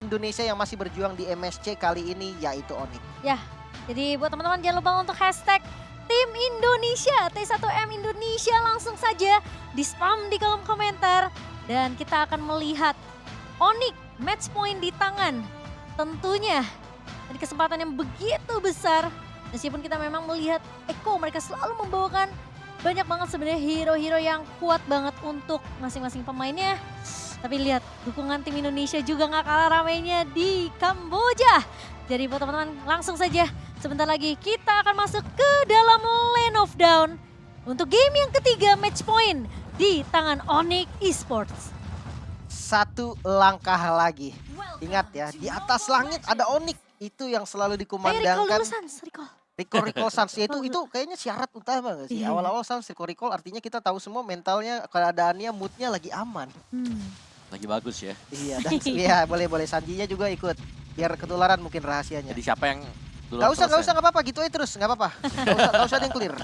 Indonesia yang masih berjuang di MSC kali ini yaitu Onyx. Ya, jadi buat teman-teman jangan lupa untuk hashtag Tim Indonesia, T1M Indonesia langsung saja di spam di kolom komentar. Dan kita akan melihat Onyx match point di tangan. Tentunya dari kesempatan yang begitu besar. Meskipun kita memang melihat Eko mereka selalu membawakan banyak banget sebenarnya hero-hero yang kuat banget untuk masing-masing pemainnya. Tapi lihat dukungan tim Indonesia juga gak kalah ramainya di Kamboja. Jadi buat teman-teman langsung saja sebentar lagi kita akan masuk ke dalam lane of down. Untuk game yang ketiga match point di tangan Onyx Esports. Satu langkah lagi. Ingat ya, di atas langit ada Onyx. Itu yang selalu Recall dikumandangkan. dulu Sans, recall. Recall Sans ya itu kayaknya syarat utama gak sih? Iya. Awal-awal Sans recall artinya kita tahu semua mentalnya, keadaannya, moodnya lagi aman. Lagi bagus ya. Iya, dan iya boleh-boleh Sanjinya juga ikut. Biar ketularan mungkin rahasianya. Jadi siapa yang dulu Gak usah gak apa-apa gitu aja terus, gak apa-apa. Gak usah ada yang clear.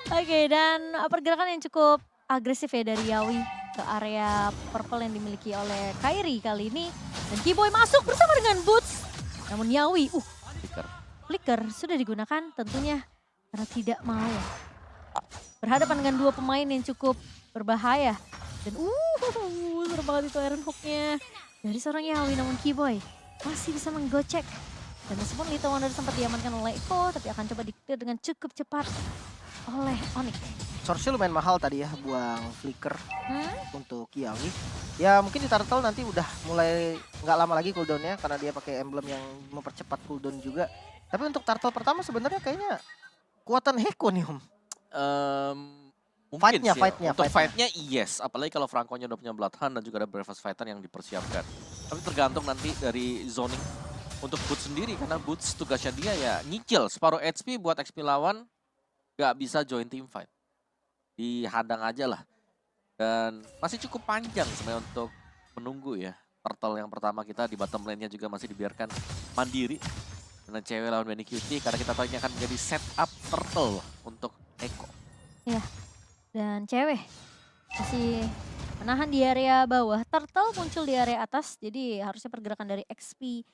Oke, dan pergerakan yang cukup agresif ya dari Yawi ke area purple yang dimiliki oleh Kairi kali ini. Dan Keyboy masuk bersama dengan Boots. Namun Yawi, Flicker. flicker sudah digunakan tentunya karena tidak mau berhadapan dengan dua pemain yang cukup berbahaya. Dan serem banget itu Iron Hook-nya dari seorang Yawi, namun Keyboy masih bisa menggocek. Dan meskipun Little Wonder sempat diamankan oleh Eko, tapi akan coba di-clear dengan cukup cepat oleh Onyx. Source-nya lumayan mahal tadi ya, buang flicker untuk Yawi. Ya mungkin di Turtle nanti udah mulai nggak lama lagi cooldownnya karena dia pakai emblem yang mempercepat cooldown juga. Tapi untuk Turtle pertama sebenarnya kayaknya kuatan Heko nih Om. Mungkin Fight-nya, sih ya. fight-nya, Untuk fight-nya. fight-nya yes, apalagi kalau Franco-nya udah punya Bloodhound dan juga ada Breakfast Fighter yang dipersiapkan. Tapi tergantung nanti dari zoning untuk Boots sendiri, karena Boots tugasnya dia ya nyicil separuh HP buat XP lawan, gak bisa join team fight. Dihadang aja lah. Dan masih cukup panjang sebenarnya untuk menunggu ya. Turtle yang pertama kita di bottom lane-nya juga masih dibiarkan mandiri. Dengan cewek lawan Benny Cutie, karena kita tahu ini akan menjadi setup Turtle untuk Eko. Ya, dan cewek masih menahan di area bawah. Turtle muncul di area atas, jadi harusnya pergerakan dari XP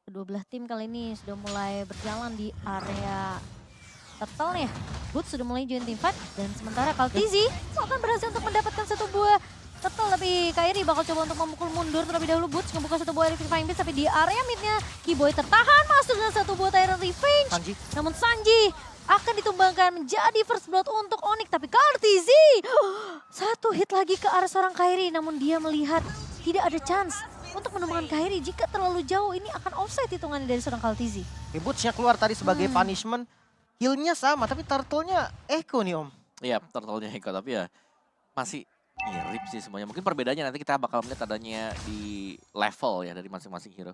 kedua belah tim kali ini sudah mulai berjalan di area Turtle ya. Boots sudah mulai join team fight, dan sementara Kaltizi akan berhasil untuk mendapatkan satu buah Turtle, tapi Kairi bakal coba untuk memukul mundur terlebih dahulu. Boots ngebuka satu buah Electrifying Beast, tapi di area midnya Keyboy tertahan masuk dengan satu buah Tyrant Revenge. Sanji. Namun Sanji akan ditumbangkan menjadi first blood untuk Onyx, tapi Kaltizi satu hit lagi ke arah seorang Kairi, namun dia melihat tidak ada chance untuk menemukan Kairi. Jika terlalu jauh ini akan offside hitungannya dari seorang Kaltizi. Boots-nya keluar tadi sebagai punishment. Heal-nya sama tapi Turtle-nya Eko nih Om. Iya, Turtle-nya Eko, tapi ya masih mirip sih semuanya. Mungkin perbedaannya nanti kita bakal melihat adanya di level ya dari masing-masing hero.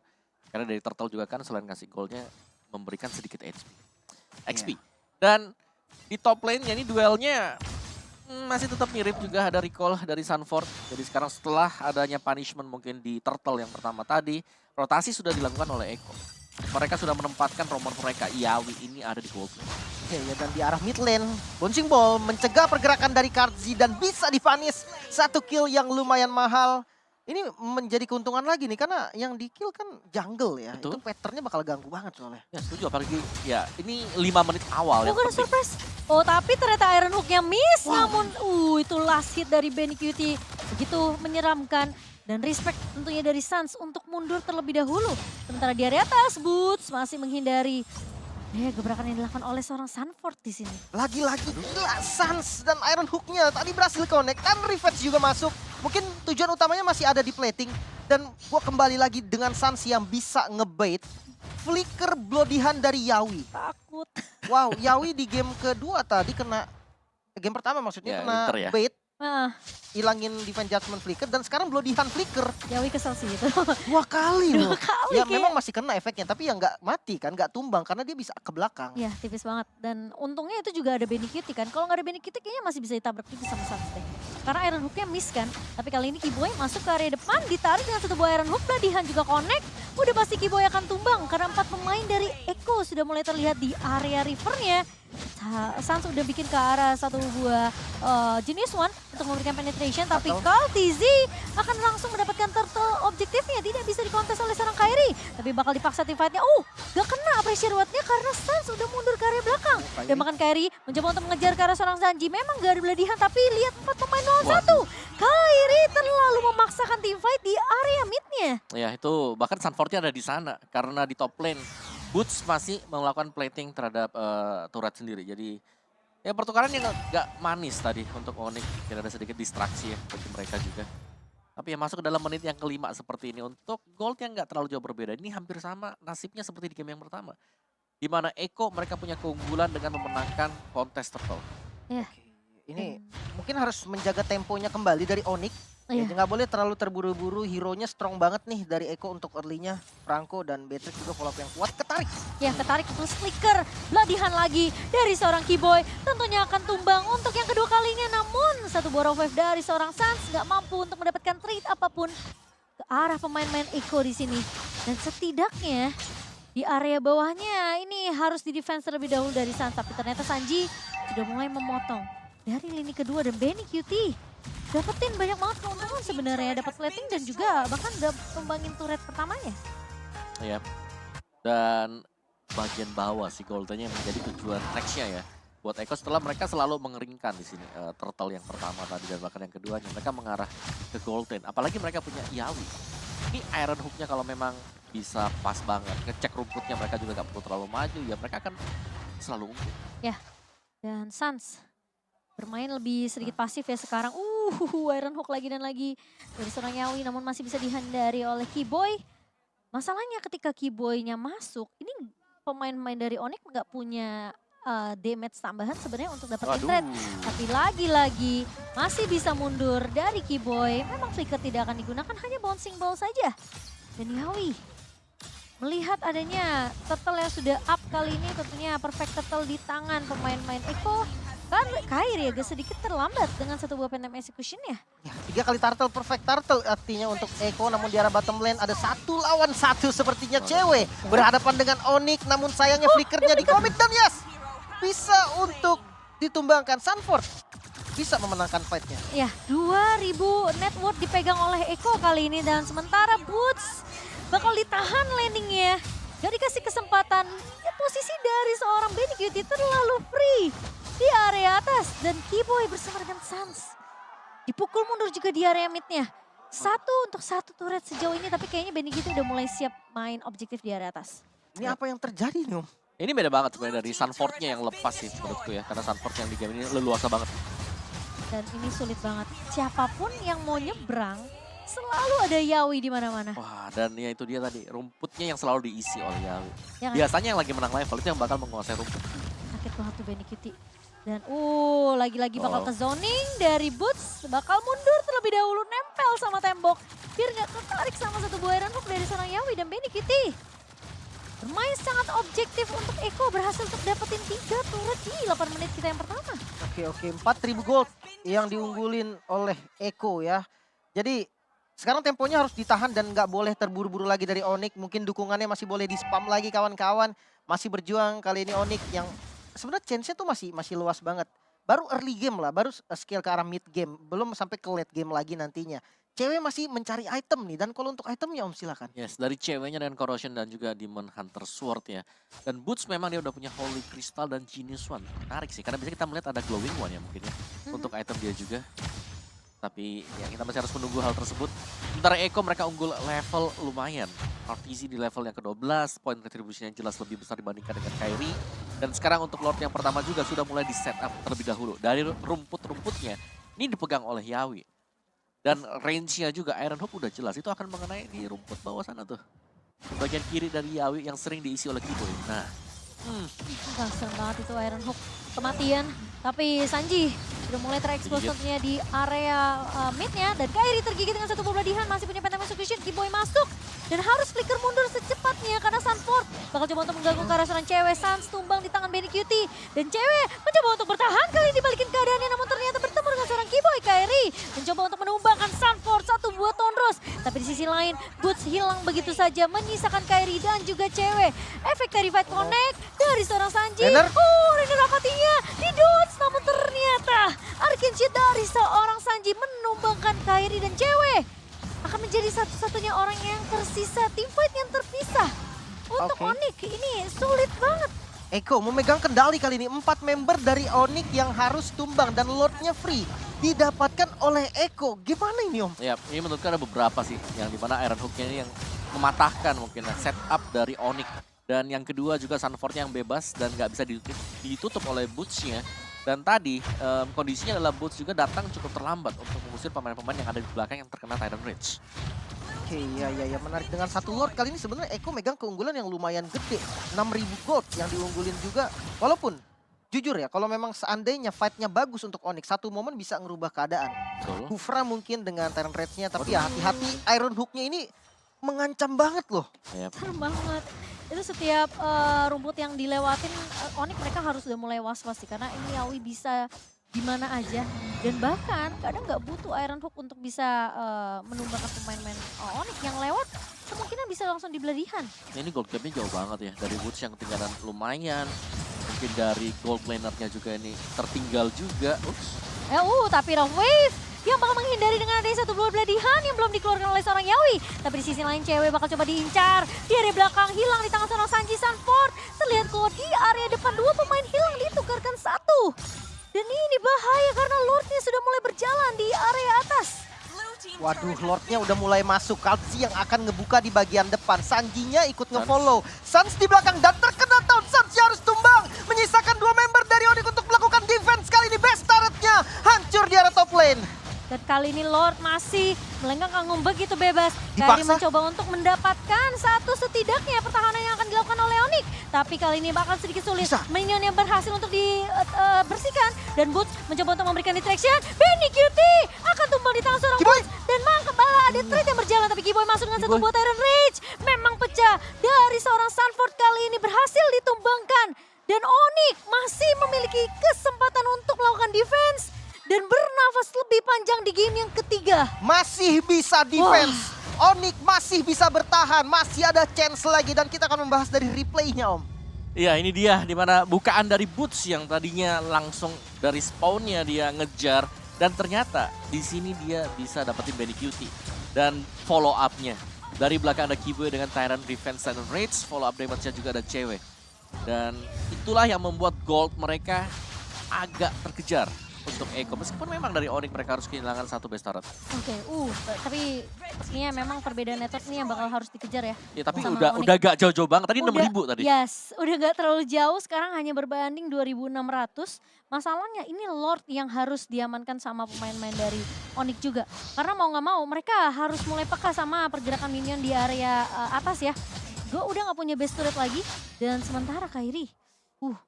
Karena dari Turtle juga kan selain ngasih gold-nya memberikan sedikit XP. Dan di top lane-nya ini duelnya masih tetap mirip juga, ada recall dari Sunford. Jadi sekarang setelah adanya punishment mungkin di Turtle yang pertama tadi, rotasi sudah dilakukan oleh Eko. Mereka sudah menempatkan romer mereka, Yawi ini ada di gold lane. Ya, dan di arah mid lane, Bouncing Ball mencegah pergerakan dari Kartzi dan bisa divanis. Satu kill yang lumayan mahal. Ini menjadi keuntungan lagi nih karena yang di kill kan jungle ya. Betul. Itu patternnya bakal ganggu banget soalnya. Ya setuju, apalagi ya ini 5 menit awal yang Bukan penting. surprise. Oh, tapi ternyata Iron Hook-nya miss. Namun itu last hit dari Benny Cutie begitu menyeramkan. Dan respect tentunya dari Sans untuk mundur terlebih dahulu. Sementara di area atas, Boots masih menghindari gebrakan yang dilakukan oleh seorang Sunford di sini. Lagi-lagi gila Sans dan Iron Hook-nya tadi berhasil connect dan Revenge juga masuk. Mungkin tujuan utamanya masih ada di plating. Dan gua kembali lagi dengan Sans yang bisa ngebait flicker Bloody Hand dari Yawi. Takut. Wow, Yawi di game kedua tadi kena, game pertama maksudnya Ya, kena Inter ya. bait. Nah, Hilangin Divine Judgment flicker dan sekarang Bloody Hand flicker. Yawi kesel sih itu. 2 kali loh. kali Ya kayak. memang masih kena efeknya tapi ya nggak mati kan, nggak tumbang karena dia bisa ke belakang. Ya, tipis banget. Dan untungnya itu juga ada Benny Cutie kan. Kalau nggak ada Benny Cutie kayaknya masih bisa ditabrak juga sama Sans deh. Karena Iron Hook-nya miss kan. Tapi kali ini Keyboy masuk ke area depan, ditarik dengan satu buah Iron Hook, Bloody Hand juga connect. Udah pasti Keyboy akan tumbang karena 4 pemain dari Eko sudah mulai terlihat di area rivernya. Sans udah bikin ke arah satu buah Genius One untuk memberikan penetration, tapi Atau- Kaltizi akan langsung mendapatkan turtle objektifnya. dikontes oleh seorang Kairi. Tapi bakal dipaksa tim fight-nya. Gak kena pressure reward-nya karena Sans udah mundur ke area belakang. Dan bahkan Kairi mencoba untuk mengejar ke arah seorang Sanji. Memang gak ada beladihan tapi lihat 4 pemain 0-1. Kairi terlalu memaksakan tim fight di area mid-nya. Ya itu bahkan Sunford-nya ada di sana karena di top lane Boots masih melakukan plating terhadap turret sendiri. Jadi ya pertukaran yang gak manis tadi untuk Onyx. Mungkin ada sedikit distraksi ya bagi mereka juga. Tapi ya masuk ke dalam menit yang kelima seperti ini. Untuk gold yang gak terlalu jauh berbeda. Ini hampir sama nasibnya seperti di game yang pertama. Di mana Eko mereka punya keunggulan dengan memenangkan kontes turtle. Ya. Ini mungkin harus menjaga temponya kembali dari Onyx. Iya. Ya, nggak boleh terlalu terburu-buru, hero-nya strong banget nih dari Eko untuk early-nya. Franco dan Beatrix juga follow up yang kuat, ketarik. Ya ketarik plus flicker, beladihan lagi dari seorang Keyboy. Tentunya akan tumbang untuk yang kedua kalinya. Namun satu borrow wave dari seorang Sans nggak mampu untuk mendapatkan trade apapun ke arah pemain-pemain Eko di sini. Dan setidaknya di area bawahnya ini harus di defense terlebih dahulu dari Sans. Tapi ternyata Sanji sudah mulai memotong dari lini kedua dan Benny QT. Dapetin banyak banget keuntungan sebenarnya, dapat plating dan juga bahkan udah tumbangin turret pertamanya. Ya. Dan bagian bawah si Goldennya menjadi tujuan nextnya ya. Buat Eko setelah mereka selalu mengeringkan di sini turtle yang pertama tadi dan bahkan yang keduanya mereka mengarah ke Golden. Apalagi mereka punya Yawi. Ini Iron Hook-nya kalau memang bisa pas banget, ngecek rumputnya mereka juga gak perlu terlalu maju ya mereka akan selalu unggul. Ya, dan Sans bermain lebih sedikit pasif ya sekarang. Iron Hook lagi dan lagi dari seorang Yawi namun masih bisa dihindari oleh Keyboy. Masalahnya ketika Keyboy-nya masuk, ini pemain-pemain dari Onyx nggak punya damage tambahan sebenarnya untuk dapetin trade. Tapi lagi-lagi masih bisa mundur dari Keyboy. Memang flicker tidak akan digunakan, hanya bouncing ball saja. Dan Yawi melihat adanya turtle yang sudah up kali ini, tentunya perfect turtle di tangan pemain-pemain Eko. Kan Kairi agak sedikit terlambat dengan satu buah Phantom Execution-nya. Ya, 3 kali turtle, perfect turtle artinya untuk Eko. Namun di arah bottom lane ada 1 lawan 1 sepertinya cewek. Berhadapan dengan Onyx namun sayangnya flickernya di commit dan yes! Bisa untuk ditumbangkan. Sunford bisa memenangkan fight-nya. Ya, 2000 net worth dipegang oleh Eko kali ini. Dan sementara Boots bakal ditahan landingnya. Gak dikasih kesempatan. Ya, posisi dari seorang Benny QT terlalu free di area atas. Dan Keyboy bersama dengan Sans dipukul mundur juga di area midnya. 1 untuk 1 turret sejauh ini. Tapi kayaknya Benny QT udah mulai siap main objektif di area atas. Ini apa yang terjadi nih Om? Ini beda banget sebenarnya dari Sunford-nya yang lepas sih menurutku ya. Karena Sunford yang di game ini leluasa banget. Dan ini sulit banget. Siapapun yang mau nyebrang, selalu ada Yawi di mana-mana. Wah, dan ya itu dia tadi, rumputnya yang selalu diisi oleh Yawi. Ya kan? Biasanya yang lagi menang level itu yang bakal menguasai rumput. Sakit banget tuh Benny QT. Dan lagi-lagi bakal ke zoning dari Boots. Bakal mundur terlebih dahulu, nempel sama tembok. Biar nggak tertarik sama satu buah Iron Hook dari seorang Yawi dan Benny QT. Bermain sangat objektif untuk Eko, berhasil untuk dapetin 3 turret di 8 menit kita yang pertama. Oke, 4.000 gold yang diunggulin oleh Eko ya. Jadi sekarang temponya harus ditahan dan nggak boleh terburu-buru lagi dari Onyx. Mungkin dukungannya masih boleh di-spam lagi kawan-kawan. Masih berjuang kali ini Onyx yang sebenarnya chance-nya tuh masih luas banget. Baru early game lah, baru skill ke arah mid game. Belum sampai ke late game lagi nantinya. Cewek masih mencari item nih, dan kalau untuk itemnya Om silakan. Yes, dari ceweknya dengan Corrosion dan juga Demon Hunter Sword ya. Dan Boots memang dia udah punya Holy Crystal dan Genius One. Menarik sih, karena biasanya kita melihat ada Glowing One ya mungkin ya. Untuk item dia juga. Tapi ya kita masih harus menunggu hal tersebut. Sementara Eko mereka unggul level lumayan. RTZ di level yang ke-12, point retribution yang jelas lebih besar dibandingkan dengan Kairi. Dan sekarang untuk Lord yang pertama juga sudah mulai di setup terlebih dahulu. Dari rumput-rumputnya, ini dipegang oleh Yawi. Dan range-nya juga Iron Hook udah jelas, itu akan mengenai di rumput bawah sana tuh. Bagian kiri dari Yawi yang sering diisi oleh Keyboy. Nah. Serem banget itu Iron Hook, kematian. Tapi Sanji sudah mulai terekspos tentunya di area mid-nya. Dan Kairi tergigit dengan satu peladihan, masih punya Phantom Execution. Keyboy masuk dan harus flicker mundur secepatnya karena Sunford bakal coba untuk mengganggu ke arah seorang cewek. Sans tumbang di tangan Benny QT. Dan cewek mencoba untuk bertahan, kali ini dibalikin keadaannya namun ternyata bertemu dengan seorang Keyboy. Kairi mencoba untuk menumbangkan Sunford, satu buah Tonros. Tapi di sisi lain Boots hilang begitu saja, menyisakan Kairi dan juga cewek. Efek Kairi Fight Connect dari seorang Sanji. Renner Rapatinya di dodge, namun ternyata Arcane Shield dari seorang Sanji menumbangkan Kairi dan cewek. akan menjadi satu-satunya orang yang tersisa, teamfight yang terpisah. Untuk Oke. Onyx ini sulit banget. Eko memegang kendali kali ini. 4 member dari Onyx yang harus tumbang dan Lordnya free didapatkan oleh Eko. Gimana ini Om? Ya, ini menurutku ada beberapa sih yang dimana Iron Hook-nya ini yang mematahkan mungkin setup dari Onyx. Dan yang kedua juga Sunford-nya yang bebas dan nggak bisa ditutup oleh Boots-nya. Dan tadi kondisinya adalah Boots juga datang cukup terlambat untuk mengusir pemain-pemain yang ada di belakang yang terkena Tyrant Rage. Oke, ya menarik. Dengan satu Lord kali ini sebenarnya Eko megang keunggulan yang lumayan gede. 6.000 gold yang diunggulin juga. Walaupun jujur ya, kalau memang seandainya fight-nya bagus untuk Onyx, satu momen bisa ngerubah keadaan. Betul. Kufra mungkin dengan Tyrant Rage-nya, tapi ya hati-hati Iron Hook-nya ini mengancam banget loh. Ya, Serem banget. Itu setiap rumput yang dilewatin Onyx mereka harus udah mulai was-was sih. Karena ini Yawi bisa di mana aja. Dan bahkan kadang nggak butuh Iron Hook untuk bisa menumbangkan pemain-pemain Onyx yang lewat. Kemungkinan bisa langsung dibeladihan. ini gold gap-nya jauh banget ya. Dari Woods yang ketinggalan lumayan. Mungkin dari gold laner-nya juga ini tertinggal juga. Ups. Tapi Rough Wave yang bakal menghindari dengan adanya satu buah beladihan yang belum dikeluarkan oleh seorang Yawi. Tapi di sisi lain cewek bakal coba diincar. Di area belakang hilang di tangan seorang Sanji Sanford. Terlihat kalau di area depan dua pemain hilang ditukarkan satu. Dan ini bahaya karena Lordnya sudah mulai berjalan di area atas. Waduh, Lordnya udah mulai masuk. Kalsi yang akan ngebuka di bagian depan. Sanjinya ikut ngefollow. Sans di belakang dan terkena down. Sans harus tumbang. Menyisakan 2 member dari Onyx untuk melakukan defense. Kali ini best turretnya hancur di area top lane. Dan kali ini Lord masih melenggang begitu bebas. Kali Dipaksa. mencoba untuk mendapatkan satu setidaknya pertahanan yang akan dilakukan oleh Onyx. Tapi kali ini bakal sedikit sulit. Bisa. Minion yang berhasil untuk dibersihkan. Dan Boots mencoba untuk memberikan distraction. Benny Cutie akan tumbang di tangan seorang Kiboy. Boots. Dan malah ada trade yang berjalan. Tapi Kiboy masuk dengan satu Kiboy. buah Tyrant Rage. Memang pecah dari seorang Sanford kali ini berhasil ditumbangkan. Dan Onyx masih memiliki kesempatan untuk melakukan defense. Dan bernafas lebih panjang di game yang ketiga. Masih bisa defense. Onyx masih bisa bertahan. Masih ada chance lagi. Dan kita akan membahas dari replaynya Om. Iya, ini dia dimana bukaan dari Boots yang tadinya langsung dari spawnnya dia ngejar. Dan ternyata di sini dia bisa dapetin Benny Cutie. Dan follow up-nya. Dari belakang ada Kiboy dengan Tyrant Defense Tyrant Rage. Follow up damage-nya juga ada cewek. Dan itulah yang membuat gold mereka agak terkejar untuk Eko. Meskipun memang dari Onyx mereka harus kehilangan satu best turret. Oke, tapi sepertinya memang perbedaan network ini yang bakal harus dikejar ya. Ya tapi Sama udah Onyx. gak jauh-jauh banget. Tadi 6.000 tadi. Yes, udah gak terlalu jauh. Sekarang hanya berbanding 2.600. Masalahnya ini Lord yang harus diamankan sama pemain-pemain dari Onyx juga. Karena mau gak mau mereka harus mulai peka sama pergerakan minion di area atas ya. Gue udah gak punya best turret lagi. Dan sementara Kairi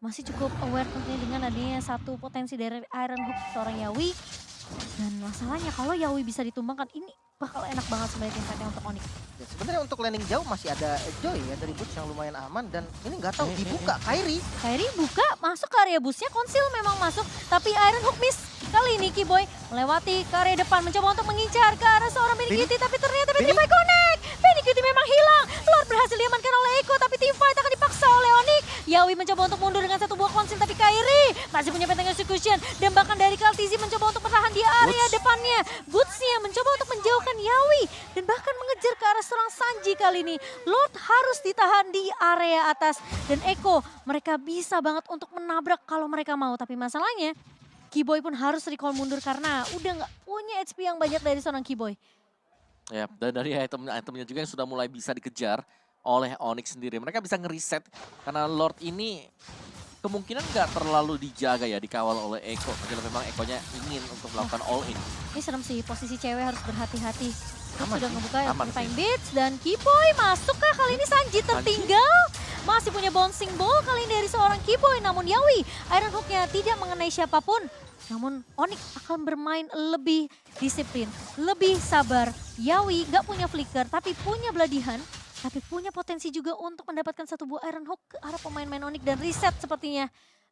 masih cukup aware tentunya dengan adanya satu potensi dari Iron Hook seorang Yawi. Dan masalahnya kalau Yawi bisa ditumbangkan ini bakal enak banget sebenarnya timnya untuk Onyx. Ya, sebenarnya untuk landing jauh masih ada Joy ya dari Boots yang lumayan aman. Dan ini nggak tahu dibuka Kairi. Kairi buka, masuk ke area busnya, Konsil memang masuk. Tapi Iron Hook miss. Kali ini Kiboy melewati ke area depan, mencoba untuk mengincar ke arah seorang Benny Cutie. Tapi ternyata Benny Cutie connect. Benny Cutie memang hilang. Lord berhasil diamankan oleh Eko, tapi teamfight akan dipaksa oleh Onyx. Yawi mencoba untuk mundur dengan satu buah Konsil, tapi Kairi masih punya Pentang Execution. Dan bahkan dari Kaltizi mencoba untuk bertahan di area depannya. Bootsnya mencoba untuk menjauhkan Yawi. Dan bahkan mengejar ke arah seorang Sanji kali ini. Lord harus ditahan di area atas. Dan Eko, mereka bisa banget untuk menabrak kalau mereka mau. Tapi masalahnya, Kiboy pun harus recall mundur karena udah nggak punya HP yang banyak dari seorang Kiboy. Ya, dan dari itemnya juga yang sudah mulai bisa dikejar oleh Onyx sendiri. Mereka bisa ngeriset karena Lord ini kemungkinan nggak terlalu dijaga ya, dikawal oleh Eko. Karena memang Ekonya ingin untuk melakukan all in. Ini serem sih, posisi cewek harus berhati-hati. Aman Sudah sih, ngebuka aman Time sih. Beats dan Kiboy masuk kah kali ini Sanji tertinggal. Masih punya bouncing ball kali ini dari seorang Kiboy. Namun Yawi, Iron Hook-nya tidak mengenai siapapun. Namun Onyx akan bermain lebih disiplin, lebih sabar. Yawi nggak punya flicker tapi punya beladihan. Tapi punya potensi juga untuk mendapatkan satu buah Iron Hook ke arah pemain-pemain Onyx. Dan reset sepertinya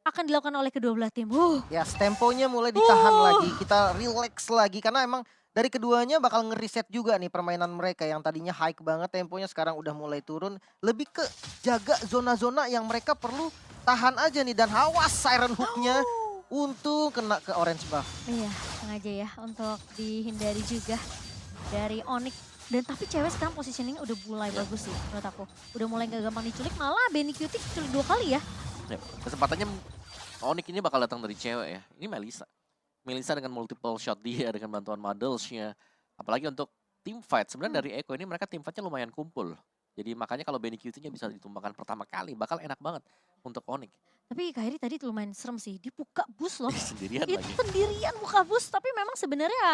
akan dilakukan oleh kedua belah tim. Ya, temponya mulai ditahan lagi. Kita relax lagi karena emang dari keduanya bakal ngeriset juga nih permainan mereka yang tadinya high banget temponya sekarang udah mulai turun. Lebih ke jaga zona-zona yang mereka perlu tahan aja nih dan awas Iron Hook-nya untung kena ke orange buff. Iya, sengaja ya untuk dihindari juga dari Onyx. Dan tapi cewek sekarang positioningnya udah mulai bagus sih menurut aku. Udah mulai gak gampang diculik, malah Benny Cutie diculik 2 kali ya. Kesempatannya Onyx ini bakal datang dari cewek ya. Ini Melissa. Melissa dengan multiple shot dia, dengan bantuan Muddles-nya. Apalagi untuk team fight. Sebenarnya dari Echo ini mereka team fight-nya lumayan kumpul. Jadi makanya kalau Benny Cutie-nya bisa ditumbangkan pertama kali, bakal enak banget untuk Onyx. Tapi Kairi tadi lumayan serem sih, dia buka bus loh. Sendirian Itu lagi. sendirian buka bus, tapi memang sebenarnya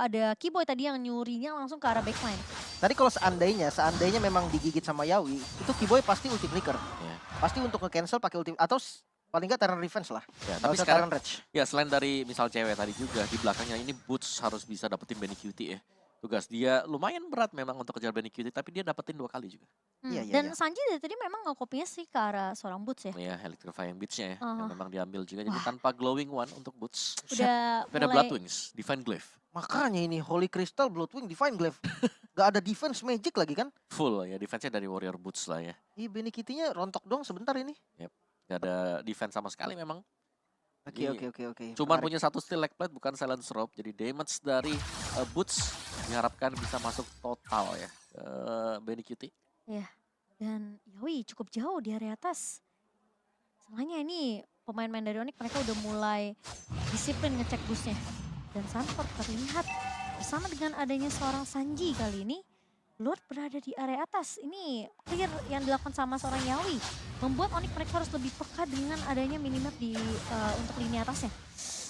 ada Keyboy tadi yang nyurinya langsung ke arah backline. Tadi kalau seandainya memang digigit sama Yawi, itu Keyboy pasti ulti flicker. Ya. Pasti untuk nge-cancel pakai ulti, atau paling nggak Terran Revenge lah. Ya, Nggak tapi usah sekarang Terran Rage. ya selain dari misal cewek tadi juga di belakangnya ini Boots harus bisa dapetin Benny Cutie ya. Tugas dia lumayan berat memang untuk kejar Benny Cutie, tapi dia dapetin 2 kali juga. Iya, iya, Dan iya. Sanji dari tadi memang nge-copy-nya sih ke arah seorang Boots ya. Ya, Electrifying Beats-nya ya, yang Uh-huh. memang diambil juga. Jadi tanpa Glowing One untuk Boots. Udah Tapi ada mulai Blood Wings, Divine Glaive. Makanya ini Holy Crystal, Bloodwing, Divine Glaive. Gak ada defense magic lagi kan? Full ya, defense-nya dari Warrior Boots lah ya. Ih, Benny Kitty-nya rontok dong sebentar ini. Gak ada defense sama sekali memang. Oke, Jadi, oke. Cuman Menarik. punya satu steel leg plate, bukan silence rope. Jadi damage dari Boots diharapkan bisa masuk total ya ke Benny Cutie. dan Yawi cukup jauh di area atas. Salahnya ini pemain-pemain dari Onyx mereka udah mulai disiplin ngecek busnya. Dan Sanford terlihat bersama dengan adanya seorang Sanji kali ini. Lord berada di area atas. Ini clear yang dilakukan sama seorang Yawi. Membuat Onyx mereka harus lebih peka dengan adanya minimap di untuk lini atasnya.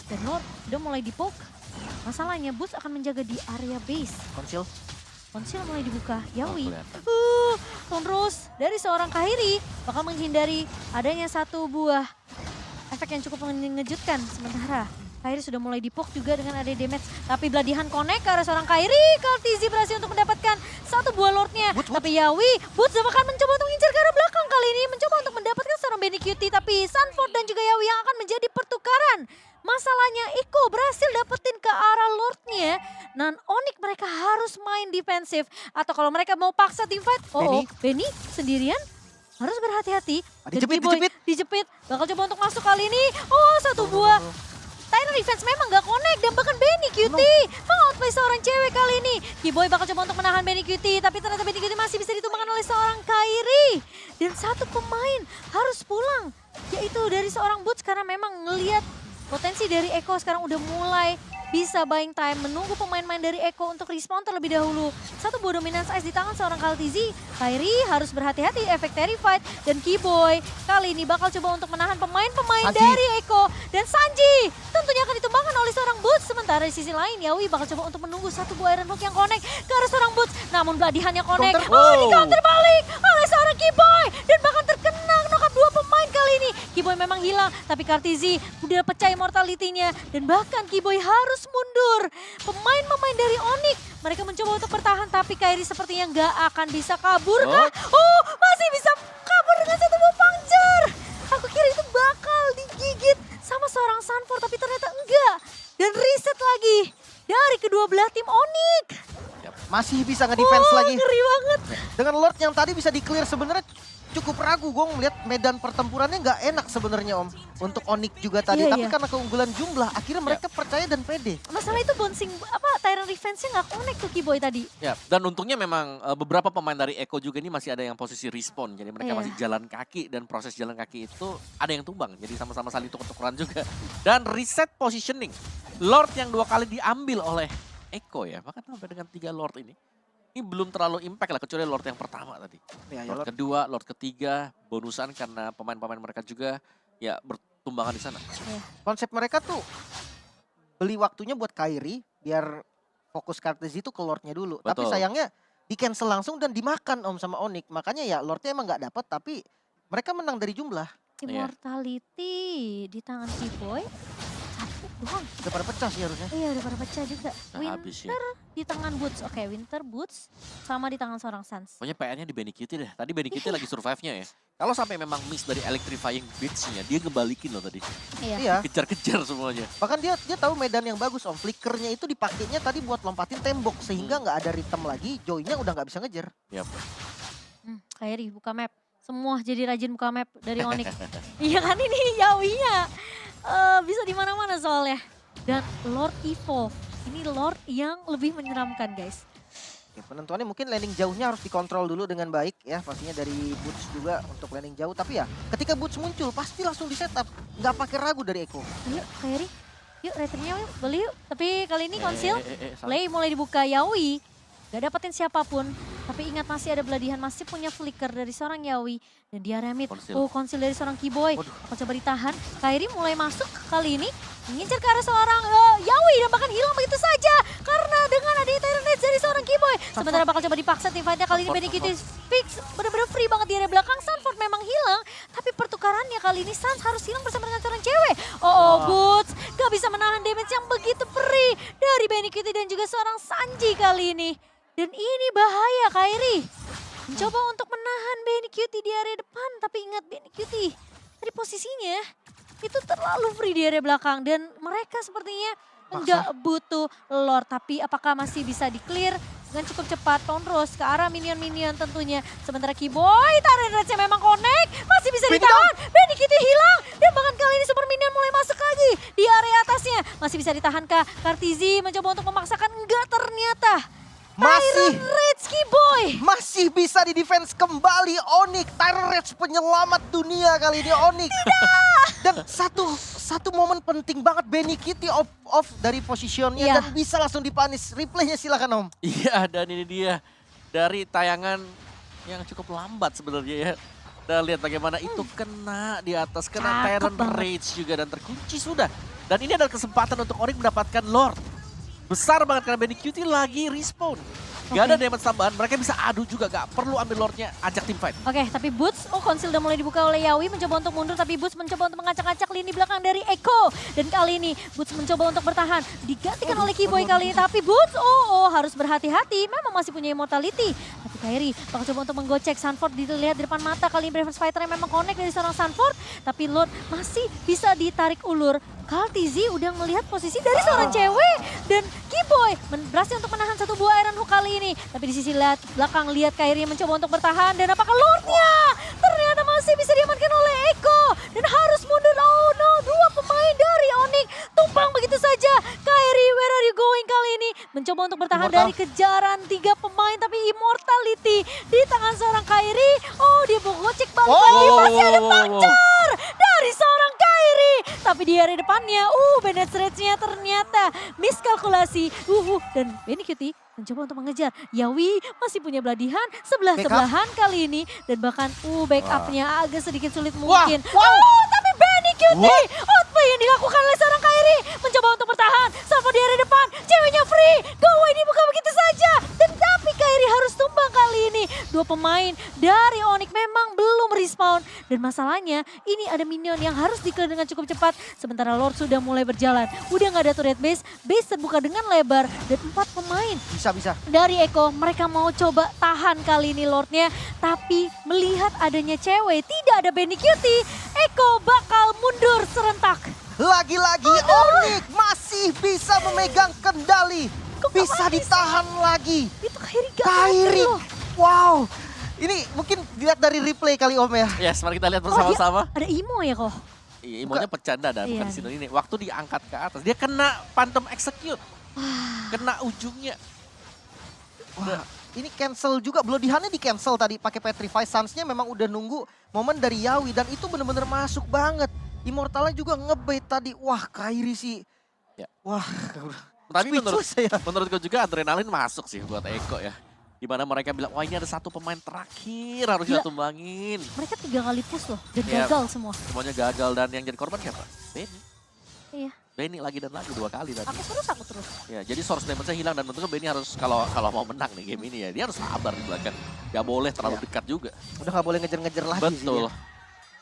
Dan Lord udah mulai dipoke. Masalahnya Boots akan menjaga di area base. Konsil. Konsil mulai dibuka. Yawi. kelihatan. Terus dari seorang Kairi bakal menghindari adanya satu buah efek yang cukup mengejutkan. Sementara Kairi sudah mulai dipok juga dengan ada damage. Tapi Bladihan connect ke arah seorang Kairi. Kartizi berhasil untuk mendapatkan satu buah lordnya. Boots. Tapi Yawi, Boots bahkan mencoba untuk mengincar ke arah belakang kali ini. Mencoba untuk mendapatkan seorang Benny Cutie. Tapi Sanford dan juga Yawi yang akan menjadi pertukaran. Masalahnya Iko berhasil dapetin ke arah lordnya. Dan Onyx mereka harus main defensif. Atau kalau mereka mau paksa team fight, Benny sendirian harus berhati-hati. Dan Dijepit, Keyboy dijepit. Bakal coba untuk masuk kali ini. Satu buah. Tyrant Defense memang gak connect dan bahkan Benny Cutie mengoutplay seorang cewek kali ini. Keyboy bakal coba untuk menahan Benny Cutie, tapi ternyata Benny Cutie masih bisa ditumbangkan oleh seorang Kairi. Dan satu pemain harus pulang, yaitu dari seorang Boots karena memang ngelihat potensi dari Eko sekarang udah mulai bisa buying time, menunggu pemain-pemain dari Eko untuk respawn terlebih dahulu. Satu buah dominance ice di tangan seorang Kartizi. Kairi harus berhati-hati efek Terrified. Dan Keyboy kali ini bakal coba untuk menahan pemain-pemain Sanji. dari Eko. Dan Sanji tentunya akan ditumbangkan oleh seorang Boots. Sementara di sisi lain Yawi bakal coba untuk menunggu satu buah Iron Hook yang connect ke arah seorang Boots. Namun Bladihan yang connect, Counter. di counter balik oleh seorang Keyboy. Dan bahkan terkena knock-up dua pemain kali ini. Keyboy memang hilang, tapi Kartizi udah pecah immortality-nya. Dan bahkan Keyboy harus mundur. Pemain-pemain dari Onyx, mereka mencoba untuk bertahan, tapi Kairi sepertinya nggak akan bisa kabur kah? Masih bisa kabur dengan satu buah puncture. Aku kira itu bakal digigit sama seorang Sanford, tapi ternyata enggak. Dan reset lagi dari kedua belah tim Onyx. Masih bisa nge-defense lagi. Ngeri banget. Dengan Lord yang tadi bisa di-clear sebenarnya cukup ragu. Gue ngeliat medan pertempurannya nggak enak sebenarnya Om. Untuk Onyx juga tadi. Iya, Tapi iya. karena keunggulan jumlah, akhirnya mereka percaya dan pede. Masalah itu bouncing Tyrant Defense-nya nggak connect tuh Keyboy tadi. Ya, dan untungnya memang beberapa pemain dari Eko juga ini masih ada yang posisi respawn. Jadi mereka Iya. masih jalan kaki dan proses jalan kaki itu ada yang tumbang. Jadi sama-sama saling tuker-tukeran juga. Dan reset positioning. Lord yang 2 kali diambil oleh Eko ya. Bahkan sampai dengan 3 Lord ini. Ini belum terlalu impact lah kecuali Lord yang pertama tadi. Ya, Lord kedua, Lord ketiga, bonusan karena pemain-pemain mereka juga ya bertumbangan di sana. Konsep mereka tuh beli waktunya buat Kairi biar fokus Kartizi itu ke Lordnya dulu. Tapi Betul. sayangnya di cancel langsung dan dimakan Om sama Onyx. Makanya ya Lordnya emang nggak dapat tapi mereka menang dari jumlah. Immortality di tangan Keyboy. Satu doang. Udah pada pecah sih harusnya. Iya udah pada pecah juga. Nah, habis ya. Winter di tangan Boots. Oke, Winter Boots sama di tangan seorang Sans. Pokoknya PR-nya di Benny Cutie deh. Tadi Benny Cutie lagi survive-nya ya. Kalau sampai memang miss dari electrifying beats-nya, dia ngebalikin loh tadi. Iya. Iya. Kejar-kejar semuanya. Bahkan dia tahu medan yang bagus Om. Flickernya itu dipakainya tadi buat lompatin tembok sehingga nggak ada rhythm lagi. Joy-nya udah nggak bisa ngejar. Kairi buka map. Semua jadi rajin buka map dari Onyx. Iya kan ini Yawinya. Bisa di mana-mana soalnya. Dan Lord Evolve. Ini Lord yang lebih menyeramkan guys. Oke, penentuannya mungkin landing jauhnya harus dikontrol dulu dengan baik ya, pastinya dari Boots juga untuk landing jauh. Tapi ya ketika Boots muncul pasti langsung di setup, nggak pakai ragu dari Eko. Yuk Kairi, yuk returnnya yuk, beli yuk. Tapi kali ini konsil, salah. play mulai dibuka Yawi. Gak dapetin siapapun, tapi ingat masih ada Beladihan, masih punya flicker dari seorang Yawi. Dan dia remit, konsil dari seorang Keyboy. Akan coba ditahan, Kairi mulai masuk kali ini. Mengincar ke arah seorang Yawi dan bahkan hilang begitu saja. Karena dengan adanya Tyrant Rage dari seorang Keyboy. Sementara bakal coba dipaksa tim fightnya kali ini Benikiti fix. Bener-bener free banget di area belakang, Sanford memang hilang. Tapi pertukarannya kali ini Sans harus hilang bersama dengan seorang cewek. Boots gak bisa menahan damage yang begitu free dari Benikiti dan juga seorang Sanji kali ini. Dan ini bahaya Kairi. Mencoba untuk menahan Benikiti di area depan. Tapi ingat Benikiti dari posisinya itu terlalu free di area belakang. Dan mereka sepertinya nggak butuh Lord. Tapi apakah masih bisa di-clear dengan cukup cepat. Tonros ke arah minion-minion tentunya. Sementara Keyboy, Tyrant Rage memang connect. Masih bisa ditahan. Benikiti hilang. Dan bahkan kali ini super minion mulai masuk lagi di area atasnya. Masih bisa ditahan kah? Kartizi mencoba untuk memaksakan. Enggak ternyata. Masih Tyrant Rage Keyboy. masih bisa di defense kembali Onyx. Tyrant Rage penyelamat dunia kali ini Onyx. Dan satu momen penting banget Benikiti off dari positionnya dan bisa langsung dipanis. Replaynya silakan Om. Iya, dan ini dia dari tayangan yang cukup lambat sebenarnya ya. Dan lihat bagaimana itu kena di atas, kena Tyrant Rage juga dan terkunci sudah. Dan ini adalah kesempatan untuk Onyx mendapatkan Lord. Besar banget karena Benikiti lagi respawn. Gak ada damage tambahan, mereka bisa adu juga, gak perlu ambil Lordnya, ajak tim fight. Oke, tapi Boots, konsil udah mulai dibuka oleh Yawi, mencoba untuk mundur, tapi Boots mencoba untuk mengacak-acak lini belakang dari Eko. Dan kali ini Boots mencoba untuk bertahan, digantikan oleh Keyboy kali ini, tapi Boots, harus berhati-hati, memang masih punya immortality. Tapi Kairi bakal coba untuk menggocek, Sanford dilihat di depan mata, kali ini Bravers Fighter yang memang connect dari seorang Sanford, tapi Lord masih bisa ditarik ulur. Kartizi udah melihat posisi dari seorang cewek dan Keyboy berhasil untuk menahan satu buah Iron Hook kali ini. Tapi di sisi belakang lihat Kairi mencoba untuk bertahan dan apakah Lordnya ternyata masih bisa diamankan oleh Eko dan harus mundur. Oh no, dua pemain dari Onyx tumpang begitu saja. Kairi, where are you going kali ini? Mencoba untuk bertahan dari kejaran tiga pemain tapi immortality di tangan seorang Kairi. Dia gocek balik lagi, masih ada puncture dari seorang Kairi. Tapi di area depannya, Bennett Rage-nya ternyata miskalkulasi. Dan Benikiti mencoba untuk mengejar. Yawi masih punya Beladihan, sebelah-sebelahan kali ini. Dan bahkan backupnya agak sedikit sulit mungkin. Tapi Benikiti, outplay yang dilakukan oleh seorang Kairi. Mencoba untuk bertahan, sampai di area depan. Ceweknya free, go away dibuka begitu saja. Dan tapi Kairi harus tumbang kali ini. Dua pemain dari Onyx memang belum respawn. Dan masalahnya ini ada minion yang harus di-clear dengan cukup cepat. Sementara Lord sudah mulai berjalan. Udah nggak ada turret base terbuka dengan lebar. Dan 4 pemain Bisa. dari Eko, mereka mau coba tahan kali ini Lordnya. Tapi melihat adanya cewek, tidak ada Benikiti, Eko bakal mundur serentak. Lagi-lagi Onyx masih bisa memegang kendali. Bisa ditahan lagi. Itu Kairi gak Kairi. loh. Wow. Ini mungkin dilihat dari replay kali Om ya. Yes, mari kita lihat bersama-sama. Ada Imo ya kok? Iya, Imonya pecanda dah, bukan sini ini. Waktu diangkat ke atas, dia kena Phantom Execute. Kena ujungnya. Wah, ini cancel juga. Belodihannya di cancel tadi pakai Petrify. Suns-nya memang udah nunggu momen dari Yawi dan itu bener-bener masuk banget. Immortalnya juga ngebait tadi. Wah, Kairi sih. Ya. Wah, tapi saya. menurutku juga adrenalin masuk sih buat Eko ya. Dimana mereka bilang, wah ini ada satu pemain terakhir harus kita tumbangin. Mereka 3 kali push loh dan gagal semua. Semuanya gagal dan yang jadi korban siapa? Benny. Iya. Benny lagi dan lagi 2 kali tadi. Aku terus. Ya, jadi source damage-nya hilang dan menurutku Benny harus kalau mau menang nih game ini ya, dia harus sabar di belakang. Gak boleh terlalu dekat juga. Udah gak boleh ngejar-ngejar lagi sih Betul. dia.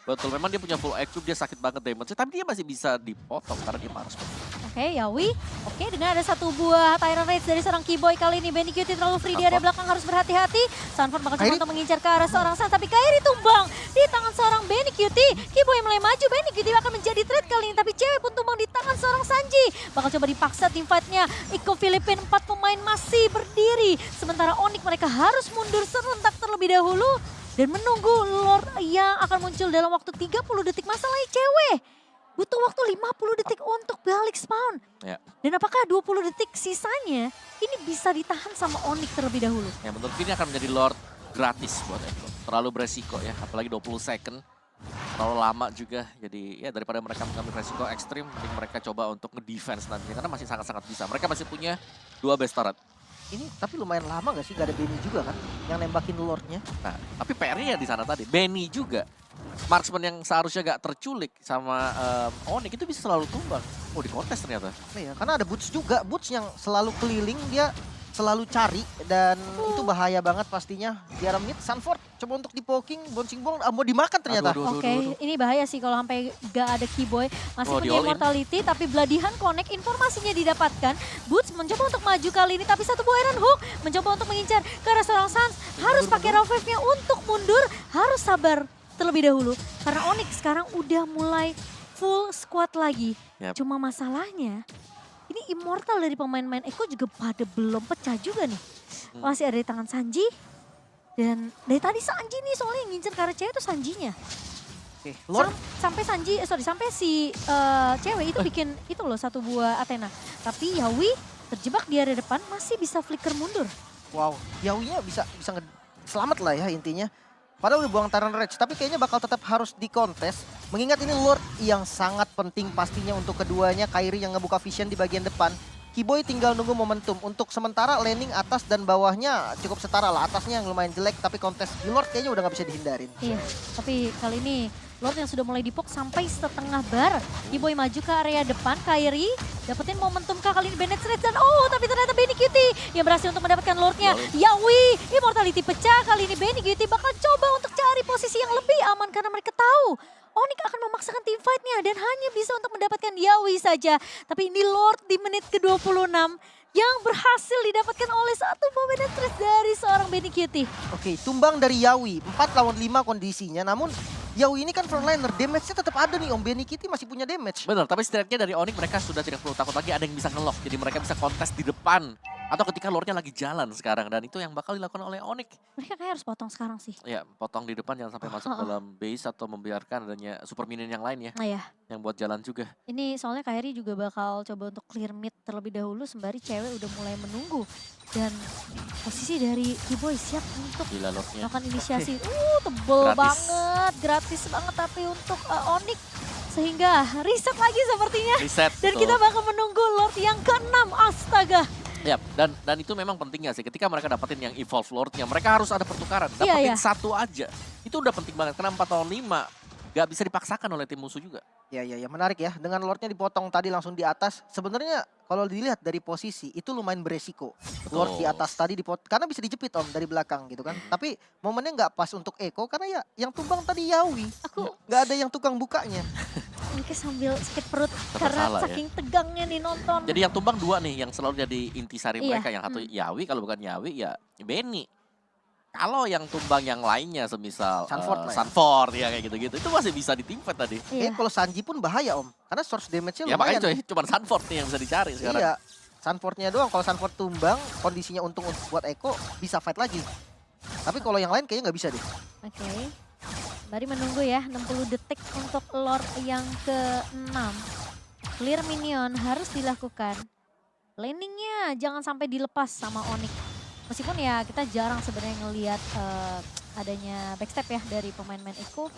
Betul, memang dia punya full EQ, dia sakit banget damage, tapi dia masih bisa dipotong karena dia harus. Oke, Yawi. Oke, dengan ada satu buah Tyrant Rage dari seorang Keyboy kali ini. Benikiti terlalu free di area belakang, harus berhati-hati. Sanford bakal coba untuk mengincar ke arah seorang Sans, tapi Kairi tumbang di tangan seorang Benikiti. Keyboy mulai maju, Benikiti akan menjadi trade kali ini, tapi cewek pun tumbang di tangan seorang Sanji. Bakal coba dipaksa tim fight-nya. Iko Filipin 4 pemain masih berdiri. Sementara Onyx mereka harus mundur serentak terlebih dahulu. Dan menunggu Lord yang akan muncul dalam waktu 30 detik. Masalahnya cewek butuh waktu 50 detik untuk balik spawn. Ya. Dan apakah 20 detik sisanya ini bisa ditahan sama Onyx terlebih dahulu? Ya menurutku ini akan menjadi Lord gratis buat Eko. Terlalu beresiko ya, apalagi 20 second. Terlalu lama juga, jadi ya daripada mereka mengambil resiko ekstrim, mending mereka coba untuk nge-defense nantinya. Karena masih sangat-sangat bisa. Mereka masih punya 2 base turret. Ini tapi lumayan lama gak sih? Gak ada Benny juga kan yang nembakin Lordnya. Nah, tapi PR-nya ya di sana tadi. Benny juga. Marksman yang seharusnya gak terculik sama Onyx itu bisa selalu tumbang. Oh, di kontes ternyata. Iya, karena ada Boots juga. Boots yang selalu keliling, dia selalu cari. Dan itu bahaya banget pastinya. Di arah mid, Sanford coba untuk di-poking, bouncing ball, mau dimakan ternyata. Aduh, Oke, ini bahaya sih kalau sampai gak ada Keyboy. Masih Oh, punya di-all in. immortality, tapi Bloody Hand Connect informasinya didapatkan. Boots mencoba untuk maju kali ini, tapi satu buah Iron Hook mencoba untuk mengincar ke arah seorang Sans. Harus pakai revive-nya untuk mundur, harus sabar terlebih dahulu. Karena Onyx sekarang udah mulai full squad lagi. Yap. Cuma masalahnya, ini immortal dari pemain-pemain Eko juga pada belum pecah juga nih. Masih ada di tangan Sanji. Dan dari tadi Sanji nih soalnya yang ngincer ke arah cewek itu Sanjinya. Oke, Lord. Sampai Sanji, sampai si cewek itu bikin itu loh satu buah Athena. Tapi Yawi terjebak di area depan masih bisa flicker mundur. Wow, Yawinya bisa selamat lah ya intinya. Padahal udah buang Tyrant Rage, tapi kayaknya bakal tetap harus dikontes. Mengingat ini Lord yang sangat penting pastinya untuk keduanya. Kairi yang ngebuka vision di bagian depan. Keyboy tinggal nunggu momentum. Untuk sementara laning atas dan bawahnya cukup setara lah. Atasnya yang lumayan jelek, tapi kontes di Lord kayaknya udah gak bisa dihindarin. Iya, tapi kali ini Lord yang sudah mulai dipok sampai setengah bar. Keyboy maju ke area depan, Kairi dapetin momentum kah kali ini Bennett Rage dan tapi ternyata Benny Cutie yang berhasil untuk mendapatkan Lordnya. Yawi, immortality pecah kali ini Benny Cutie bakal coba untuk cari posisi yang lebih aman karena mereka tahu Onyx akan memaksakan team fight-nya dan hanya bisa untuk mendapatkan Yawi saja. Tapi ini Lord di menit ke-26 yang berhasil didapatkan oleh satu buah Bennett Rage dari seorang Benny Cutie. Oke, tumbang dari Yawi. 4 lawan 5 kondisinya, namun Yawi ini kan frontliner, damage-nya tetap ada nih Om. Benny Kitty masih punya damage. Benar, tapi setidaknya dari Onyx mereka sudah tidak perlu takut lagi ada yang bisa nge-lock. Jadi mereka bisa kontes di depan. Atau ketika Lordnya lagi jalan sekarang. Dan itu yang bakal dilakukan oleh Onyx. Mereka kayak harus potong sekarang sih. Ya, potong di depan jangan sampai masuk dalam base atau membiarkan adanya super minion yang lain ya. Nah ya, Yang buat jalan juga. ini soalnya Kairi juga bakal coba untuk clear mid terlebih dahulu sembari cewek udah mulai menunggu. Dan posisi dari Keyboy siap untuk Gila Lordnya. melakukan inisiasi. Tebel Gratis. banget, gratis banget tapi untuk Onyx. Sehingga reset lagi sepertinya. Reset. Dan betul. kita bakal menunggu Lord yang ke-6, astaga. Ya, dan itu memang pentingnya sih. Ketika mereka dapetin yang evolve Lordnya, mereka harus ada pertukaran. Iya, Dapetin iya. satu aja. Itu udah penting banget. Karena 4 lawan 5 gak bisa dipaksakan oleh tim musuh juga. Ya menarik ya. Dengan Lordnya dipotong tadi langsung di atas. Sebenarnya kalau dilihat dari posisi itu lumayan beresiko. Lord di atas tadi karena bisa dijepit Om dari belakang gitu kan. Tapi momennya nggak pas untuk Eko karena ya yang tumbang tadi Yawi. Nggak ada yang tukang bukanya. Mungkin sambil sakit perut Tetap karena salah ya. saking tegangnya nih nonton. Jadi yang tumbang 2 nih yang selalu jadi intisari Iya, mereka. Yang satu Yawi, kalau bukan Yawi ya Benny. Kalau yang tumbang yang lainnya semisal Sanford lah ya. Sanford ya kayak gitu-gitu. Itu masih bisa ditimpat tadi. Iya. Kalau Sanji pun bahaya Om. Karena source damage-nya Ya makanya lumayan. coy, cuma Sanford nih yang bisa dicari sekarang. Iya. Sanfordnya doang. Kalau Sanford tumbang kondisinya untung buat Eko bisa fight lagi. Tapi kalau yang lain kayaknya nggak bisa deh. Oke. Mari menunggu ya 60 detik untuk Lord yang ke-6. Clear minion harus dilakukan. Laningnya jangan sampai dilepas sama Onyx. Meskipun ya kita jarang sebenarnya ngelihat adanya backstep ya dari pemain-pemain Eko.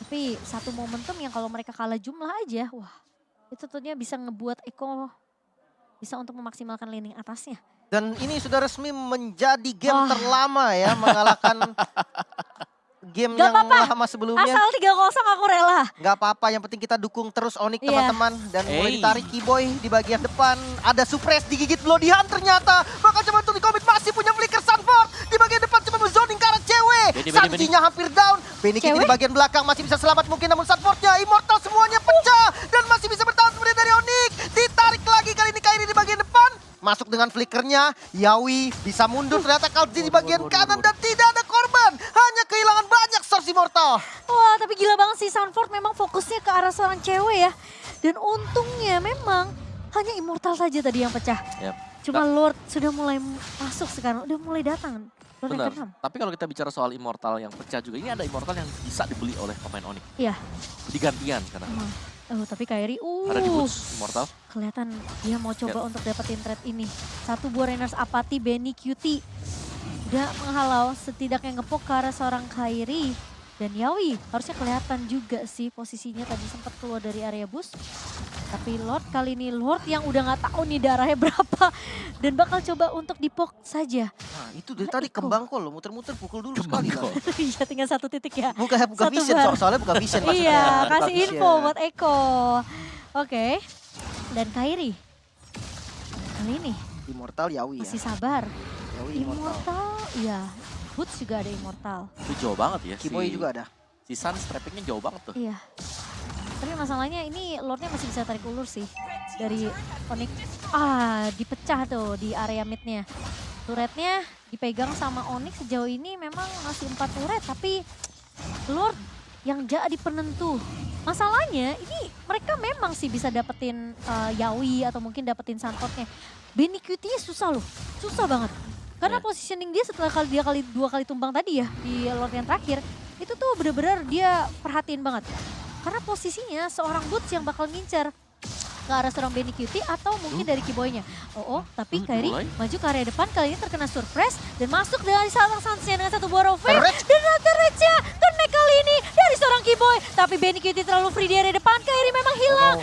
Tapi satu momentum yang kalau mereka kalah jumlah aja, wah itu tentunya bisa ngebuat Eko bisa untuk memaksimalkan laning atasnya. Dan ini sudah resmi menjadi game Wah. terlama ya. Mengalahkan game Gak yang apa-apa. lama sebelumnya. Asal 3-0 aku rela. Nggak apa-apa, yang penting kita dukung terus Onyx Iya. teman-teman. Dan mulai Hey. ditarik Keyboy di bagian depan. Ada suppress digigit Bloody Hand ternyata. Bakal coba untuk di-commit, masih punya flicker Sanford. Di bagian depan coba men-zoning ke arah cewek. Benny. Sanjinya hampir down. Benny Kitty Cewek? di bagian belakang masih bisa selamat mungkin. Namun Sanfordnya immortal semuanya pecah. Dan masih bisa bertahan sebenarnya dari Onyx. Ditarik lagi kali ini Kairi di bagian depan. Masuk dengan flickernya, Yawi bisa mundur, ternyata Kalzi di bagian kanan dan tidak ada korban. Hanya kehilangan banyak source immortal. Wah, tapi gila banget sih Sanford memang fokusnya ke arah seorang cewek ya. Dan untungnya memang hanya immortal saja tadi yang pecah. Yap. Cuma Lord sudah mulai masuk sekarang, udah mulai datang. Lord yang Benar. ke-6. Tapi kalau kita bicara soal immortal yang pecah juga, ini ada immortal yang bisa dibeli oleh pemain Onyx. Iya, Digantian sekarang. emang. Oh, tapi Kairi, Ada di boots Immortal. kelihatan dia mau coba untuk dapetin trade ini. Satu buah Rainers Apathy, Benny Cutie. Udah menghalau, setidaknya ngepok ke arah seorang Kairi. Dan Yawi harusnya kelihatan juga sih posisinya tadi sempat keluar dari area bus. Tapi Lord kali ini, Lord yang udah gak tahu nih darahnya berapa. Dan bakal coba untuk dipok saja. Nah itu dari Nah, tadi Eko. kembang kok lo, muter-muter pukul dulu Kembang sekali lah. kok. Iya tinggal satu titik ya. Buka Satu vision, bar. soalnya buka vision maksudnya. Iya, Buka kasih vision. info buat Eko. Oke. Dan Kairi. Kali ini Immortal Yawi ya. masih sabar. Yawi Immortal. Immortal, iya. Boots juga ada Immortal. Itu jauh banget ya. Kiboy juga ada. Si Sun trappingnya jauh banget tuh. Iya. Tapi masalahnya ini Lordnya masih bisa tarik ulur sih. Dari Onyx. Dipecah tuh di area midnya. Turretnya dipegang sama Onyx sejauh ini memang masih 4 turret. Tapi Lord yang jadi penentu. Masalahnya ini mereka memang sih bisa dapetin Yawi atau mungkin dapetin Sanfordnya. Benny Cutie susah loh, susah banget. Karena Iya. positioning dia setelah dua kali tumbang tadi ya di Lord yang terakhir. Itu tuh bener-bener dia perhatiin banget. Karena posisinya seorang Boots yang bakal ngincer ke arah seorang Benny Cutie atau mungkin dari Kiboy-nya. Tapi Kairi mulai. maju ke area depan, kali ini terkena surprise dan masuk dari seorang Sansnya dengan satu buah Rovage. Red. Dan Rage-nya connect kali ini dari seorang Kiboy. Tapi Benny Cutie terlalu free di area depan, Kairi memang hilang.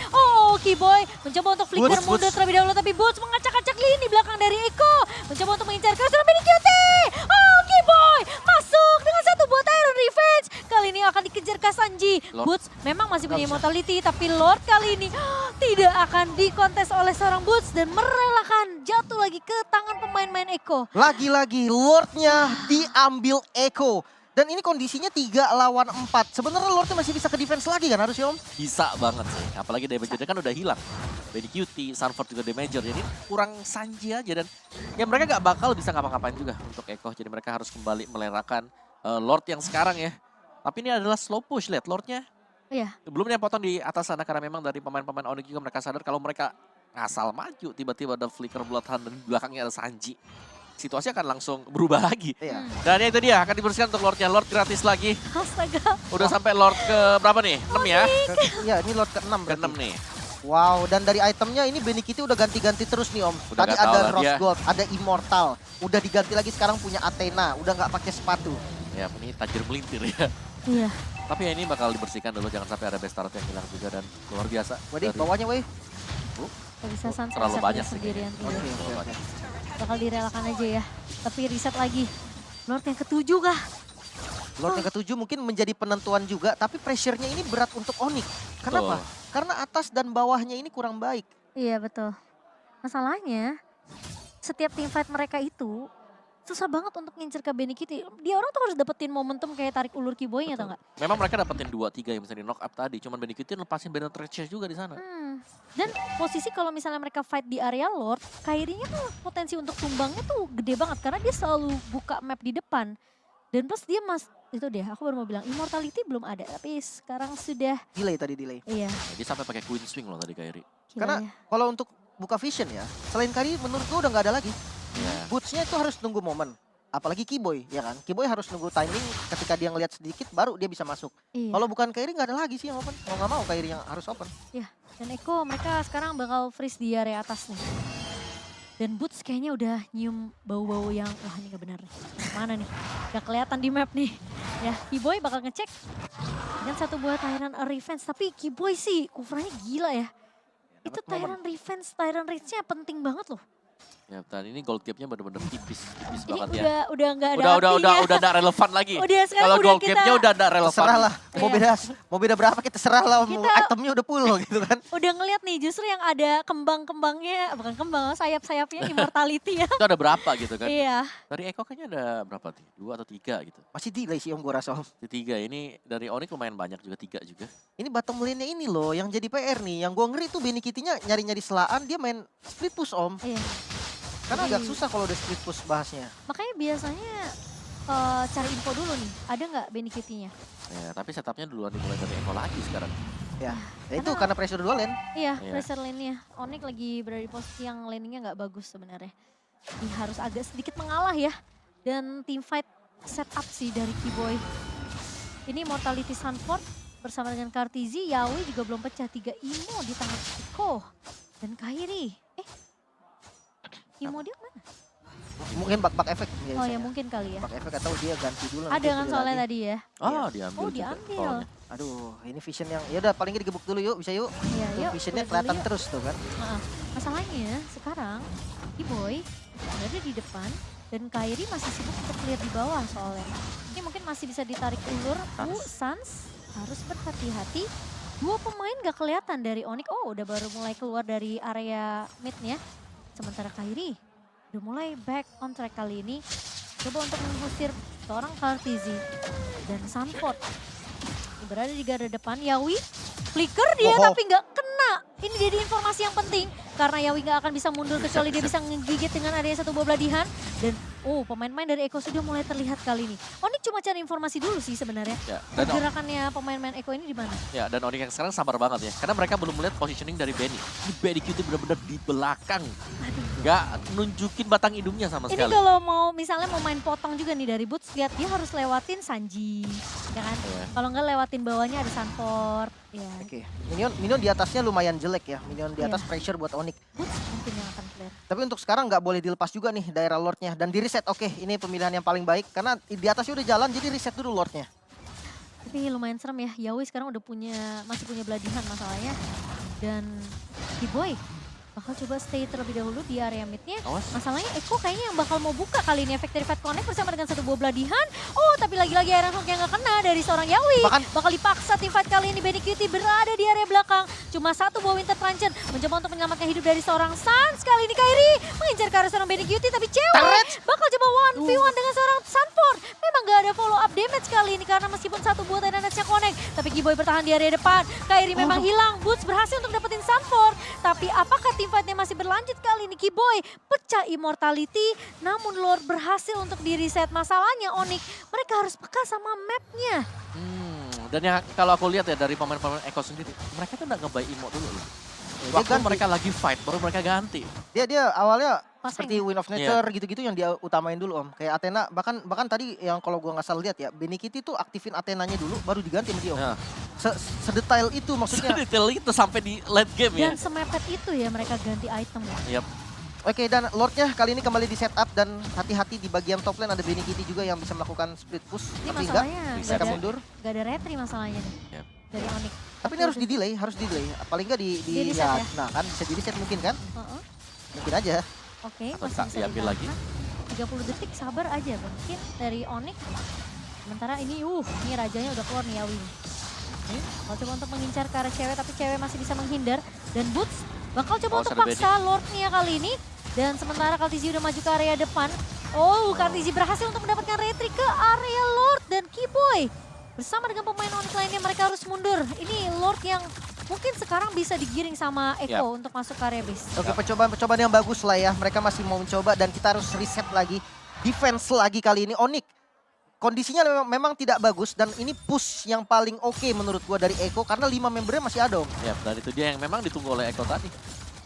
Kiboy mencoba untuk flicker Boots, mundur Boots. terlebih dahulu, tapi Boots mengacak-acak lini belakang dari Eko. Mencoba untuk mengincar ke seorang Benny Cutie. Kiboy masuk dengan satu buah Tyrant Revenge. Kali ini akan dikejar Kasanji. Lord. Boots memang masih punya Nggak bisa. immortality, tapi Lord kali ini tidak akan dikontes oleh seorang Boots dan merelakan jatuh lagi ke tangan pemain-pemain Eko. Lagi-lagi Lordnya diambil Eko. Dan ini kondisinya 3 lawan 4. Sebenarnya Lordnya masih bisa ke defense lagi kan harusnya Om? Bisa banget sih. Apalagi damager-nya kan udah hilang. Benny Cutie, Sanford juga damager. Jadi kurang Sanji aja dan ya mereka gak bakal bisa ngapa-ngapain juga untuk Eko. Jadi mereka harus kembali melerakan Lord yang sekarang ya. Tapi ini adalah slow push, lihat Lordnya. Iya. Belum dia potong di atas sana karena memang dari pemain-pemain Onyx juga mereka sadar kalau mereka ngasal maju. Tiba-tiba ada flicker Bloodhound dan di belakangnya ada Sanji. Situasi akan langsung berubah lagi. Iya. Dan itu dia akan dibersihkan untuk Lordnya. Lord gratis lagi. Astaga. Udah sampai Lord ke berapa nih? 6 ya? Iya ini Lord ke-6 Ke berarti. 6 nih. Wow, dan dari itemnya ini Benny Cutie udah ganti-ganti terus nih Om. Udah Tadi nggak tahu ada lah Rose dia. Gold, ada Immortal. Udah diganti lagi sekarang punya Athena, udah nggak pakai sepatu. Ya ini tajir melintir ya. Iya. Tapi ya ini bakal dibersihkan dulu. Jangan sampai ada best start yang hilang juga. Dan luar biasa. Waduh, dari- bawahnya weh. Gak bisa Sans terlalu reset banyak dia sih sendirian. kayaknya. Iya. Oke, Terlalu oke, banyak. Bakal direlakan aja ya. Tapi reset lagi. Lord yang ke-7 kah? Lord yang ke-7 mungkin menjadi penentuan juga, tapi pressure-nya ini berat untuk Onyx. Kenapa? Betul. Karena atas dan bawahnya ini kurang baik. Iya betul. Masalahnya setiap team fight mereka itu susah banget untuk ngincer ke Benny Cutie. Dia orang tuh harus dapetin momentum kayak tarik ulur Kiboy-nya tau gak? Memang mereka dapetin 2-3 yang bisa di knock up tadi. Cuman Benny Cutie lepasin Banner Treasure juga di sana. Dan posisi kalau misalnya mereka fight di area Lord, Kairi-nya tuh potensi untuk tumbangnya tuh gede banget. Karena dia selalu buka map di depan. Dan plus dia itu deh aku baru mau bilang Immortality belum ada. Tapi sekarang sudah, Delay tadi delay. iya. Dia sampai pakai Queen Swing loh tadi Kairi. Gila Karena ya. kalau untuk buka vision ya, selain Kari menurut gue udah nggak ada lagi. Iya. Boots-nya itu harus nunggu momen. Apalagi Kiboy, ya kan? Kiboy harus nunggu timing ketika dia ngelihat sedikit baru dia bisa masuk. Iya. Kalau bukan Kairi nggak ada lagi sih yang open. Mau nggak mau Kairi yang harus open. Dan Eko mereka sekarang bakal freeze di area atas nih. Dan Boots kayaknya udah nyium bau-bau yang, wah ini gak benar nih. Mana nih? Gak kelihatan di map nih. Ya, Kiboy bakal ngecek dengan satu buah Tyrant Revenge. Tapi Kiboy sih covernya gila ya. Itu Dapat momen. Tyrant Revenge, Tyrant Rage-nya penting banget loh. Ya, dan ini gold gap-nya bener-bener tipis Ini banget ya. udah gak ada Udah artinya. gak relevan lagi. Udah sekarang Kalau udah gold gap-nya udah gak relevan. Terserah lah. Iya. Mau beda berapa kita serah lah. Mau Kita- itemnya udah full gitu kan. Udah ngeliat nih justru yang ada kembang-kembangnya, bukan kembang, sayap-sayapnya Immortality ya. Itu ada berapa gitu kan. Iya. Dari Eko kayaknya ada berapa nih? 2 atau 3 gitu. Masih delay sih Om gue rasa Om. Di 3 ini dari Onyx lumayan banyak juga 3 juga. Ini bottom lane-nya ini loh yang jadi PR nih. Yang gue ngeri tuh Benny Cutie-nya nyari-nyari selaan dia main split push Om. Iya. Karena agak Jadi- susah kalau udah split push bahasnya. Makanya biasanya cari info dulu nih, ada nggak Benny Cutie-nya? Ya, tapi setupnya duluan dimulai dari Eko lagi sekarang. Ya itu karena pressure dua lane. Iya, Iya. pressure lane-nya. Onyx lagi berada di posisi yang landingnya nggak bagus sebenarnya. Dia harus agak sedikit mengalah ya. Dan team fight setup sih dari Kiboy. Ini Mortality Sanford bersama dengan Kartizi, Yawi juga belum pecah. 3 Imo di tangan Eko dan Kairi. Imo dia mana? Mungkin bak efek. Oh ya mungkin kali ya. Bak efek atau dia ganti dulu. Ada nanti kan beli soalnya lagi. tadi ya. Oh diambil Oh juga diambil. call-nya. Aduh, ini vision yang ya udah paling nggak digebuk dulu yuk, bisa yuk. Iya Tuh, yuk. visionnya lihat dulu kelihatan yuk. terus tuh kan. Masalahnya sekarang Kiboy berada di depan dan Kairi masih sibuk untuk clear di bawah soalnya. Ini mungkin masih bisa ditarik ulur. Sans harus berhati-hati. 2 pemain gak kelihatan dari Onyx. Oh udah baru mulai keluar dari area midnya. Sementara Kairi udah mulai back on track kali ini. Coba untuk mengusir seorang Kartizi dan Sanford. Ini berada di garda depan. Yawi flicker dia tapi nggak kena. Ini jadi informasi yang penting. Karena Yawi nggak akan bisa mundur kecuali dia bisa ngegigit dengan adanya 1 buah beladihan. Dan pemain-pemain dari Eko sudah mulai terlihat kali ini. Onyx cuma cari informasi dulu sih sebenarnya. Ya, dan Pergerakannya pemain-pemain Eko ini di mana? Ya, dan Onyx yang sekarang sabar banget ya. Karena mereka belum melihat positioning dari Benny. Ini Benny QT benar-benar di belakang. Aduh. Nggak nunjukin batang hidungnya sama Ini sekali. kalau mau misalnya mau main potong juga nih dari Boots, lihat dia harus lewatin Sanji. Ya kan? Iya. Kalau nggak lewatin bawahnya ada Sanford. Ya. Oke, minion di atasnya lumayan jelek ya. Minion di atas Iya. pressure buat Onyx. Boots mungkin yang akan clear. Tapi untuk sekarang nggak boleh dilepas juga nih daerah lordnya. Dan di reset, oke ini pemilihan yang paling baik. Karena di atasnya udah jalan, jadi reset dulu lordnya. Tapi lumayan serem ya. Yawi sekarang udah masih punya beladihan masalahnya. Dan Kiboy bakal coba stay terlebih dahulu di area midnya. Awas. Masalahnya Eko kayaknya yang bakal mau buka kali ini efek dari Fight Connect bersama dengan 1 buah beladihan. Oh tapi lagi-lagi Iron Hook yang gak kena dari seorang Yawi. Bakal dipaksa tim fight kali ini. Benny QT berada di area belakang. Cuma 1 buah Winter Truncheon mencoba untuk menyelamatkan hidup dari seorang Sans. Kali ini Kairi mengincar ke arah seorang Benny QT tapi cewek bakal coba 1v1 dengan seorang Sanford. Memang gak ada follow up damage kali ini karena meskipun 1 buah Titanic-nya connect. Tapi Kiboy bertahan di area depan. Kairi memang hilang. Boots berhasil untuk dapetin Sanford. Tapi apakah tim fightnya masih berlanjut kali ini? Kiboy pecah immortality. Namun Lord berhasil untuk di reset. Masalahnya Onyx mereka harus peka sama mapnya. Dan yang kalau aku lihat ya dari pemain-pemain Eko sendiri, mereka tuh nggak nge-buy emo dulu loh. Dia Waktu ganti. mereka lagi fight, baru mereka ganti. Dia awalnya Pasang seperti ya? Wind of Nature gitu-gitu yang dia utamain dulu om. Kayak Athena, bahkan tadi yang kalau gua nggak salah lihat ya, Benny QT tuh aktifin Athenanya dulu baru diganti sama dia om. Nah. Sedetail itu maksudnya. Detail itu sampai di late game ya. Dan semepet itu ya mereka ganti item ya. Yap. Oke, dan Lordnya kali ini kembali di setup dan hati-hati di bagian top lane ada Benny QT juga yang bisa melakukan split push. Ini Tapi enggak, masalahnya mereka mundur. gak ada retry masalahnya nih Yap. dari Onyx. Tapi ini harus di-delay, Paling enggak Di di reset ya, ya? nah kan bisa di reset mungkin kan? Heeh. Mungkin aja. Oke, Atau masih bisa diambil lagi. ditahan. 30 detik sabar aja mungkin dari Onyx. Sementara ini rajanya udah keluar nih Yawi. Mau coba untuk mengincar ke arah cewek tapi cewek masih bisa menghindar. Dan Boots bakal coba untuk ada paksa Lordnya kali ini. Dan sementara Kartizi udah maju ke area depan. Kartizi berhasil untuk mendapatkan retry ke area Lord dan Kiboy. Bersama dengan pemain Onyx lainnya mereka harus mundur. Ini Lord yang mungkin sekarang bisa digiring sama Eko untuk masuk ke area base. Oke, percobaan yang bagus lah ya. Mereka masih mau mencoba dan kita harus reset lagi. Defense lagi kali ini. Onyx kondisinya memang tidak bagus dan ini push yang paling oke menurut gua dari Eko karena 5 membernya masih ada om. Ya, dan itu dia yang memang ditunggu oleh Eko tadi.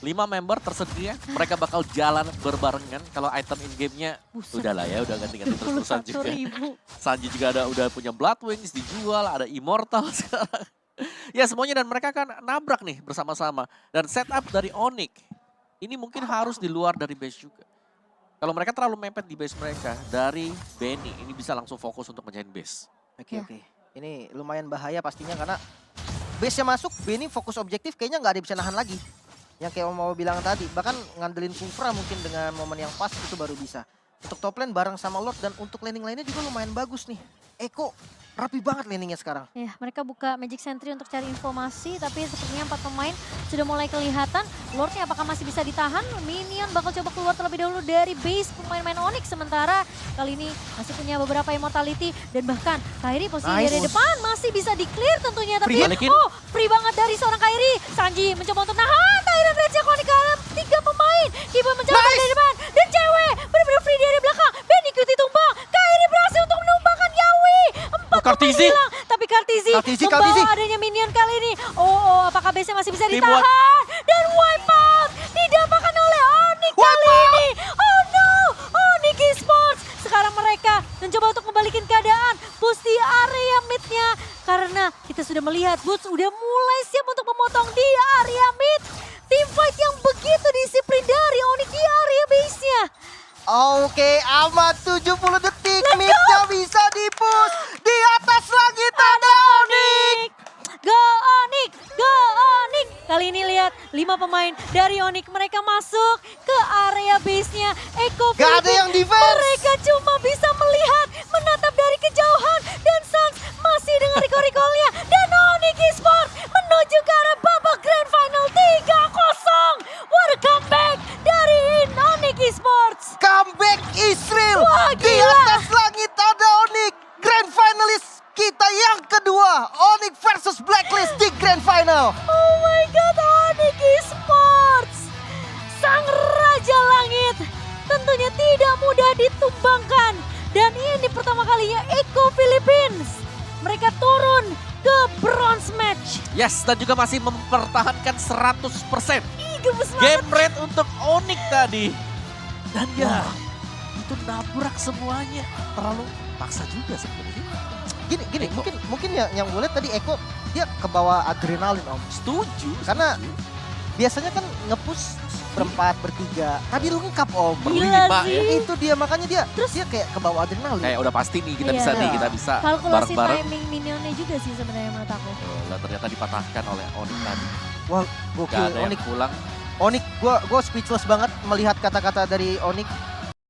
5 member tersedia, mereka bakal jalan berbarengan. Kalau item in-game-nya udah lah ya, udah ganti-ganti terus-terusan juga. 21.000. Sanji juga udah punya Blood Wings dijual, ada Immortal sekarang. Ya semuanya dan mereka kan nabrak nih bersama-sama. Dan setup dari Onyx, ini mungkin harus di luar dari base juga. Kalau mereka terlalu mepet di base mereka, dari Benny ini bisa langsung fokus untuk menjahit base. Oke. Ini lumayan bahaya pastinya karena base-nya masuk, Benny fokus objektif kayaknya nggak ada yang bisa nahan lagi. Yang kayak mau bilang tadi, bahkan ngandelin Kufra mungkin dengan momen yang pas itu baru bisa. Untuk top lane bareng sama Lord dan untuk laning lainnya juga lumayan bagus nih. Eko rapi banget laningnya sekarang. Ya, mereka buka Magic Sentry untuk cari informasi, tapi sepertinya 4 pemain sudah mulai kelihatan. Lordnya apakah masih bisa ditahan? Minion bakal coba keluar terlebih dahulu dari base pemain-pemain Onyx. Sementara kali ini masih punya beberapa immortality. Dan bahkan Kairi posisi dari depan masih bisa di-clear tentunya. Tapi free banget dari seorang Kairi. Sanji mencoba untuk nahan. Tyrant Rage Onyx dalam 3 pemain. Kiboy mencoba dari depan. Dan cewek benar-benar free dari belakang. Benny QT tumbang. Kairi berhasil untuk menumbangkan Yawi. 4 pemain hilang. Tapi Kartizi membawa adanya minion kali ini. Apakah base-nya masih bisa ditahan? Dan wipe out didapatkan oleh Onyx kali ini. Oh no, Onyx Esports. Sekarang mereka mencoba untuk membalikin keadaan. Push di area mid-nya. Karena kita sudah melihat Boots udah mulai siap untuk memotong di area mid. Teamfight yang begitu disiplin dari Onyx di area base-nya. Oke, aman 70 detik. Mid-nya bisa di-push. Di atas langit ada Onyx. Go Onyx, go Onyx. Kali ini lihat 5 pemain dari Onyx, mereka masuk ke area base-nya Eko Gak ada Philippines. yang defense. Mereka cuma bisa melihat, menatap dari kejauhan, dan Suns masih dengan recall-recall-nya. Dan Onyx Esports menuju ke arah babak Grand Final 3-0. What a comeback dari Onyx Esports. Comeback Israel. Wah, Di gila. atas langit ada Onyx. Grand Finalist kita yang kedua. Onyx versus Blacklist di Grand Final. Oh my god, Onyx Esports. Sang Raja Langit tentunya tidak mudah ditumbangkan. Dan ini pertama kalinya Eko Philippines. Mereka turun ke bronze match. Yes, dan juga masih mempertahankan 100%. Ih, gemes banget. Game rate untuk Onyx tadi. Dan ya, itu nabrak semuanya. Terlalu paksa juga sebenarnya. Gini, Eko. mungkin yang gue lihat tadi Eko dia kebawa adrenalin Om. Setuju. Karena biasanya kan nge-push berempat, bertiga. Tadi lu ngekap Om. Gila Berlima sih. ya. Itu dia makanya dia Terus- dia kayak kebawa adrenalin. Kayak udah pasti nih kita Iya. bisa nih, kita bisa Kalkulasi bareng-bareng. timing minionnya juga sih sebenarnya menurut aku. Dan ternyata dipatahkan oleh Onyx tadi. Wah, Gak gokil ada yang Onyx. pulang. Onyx, gue speechless banget melihat kata-kata dari Onyx.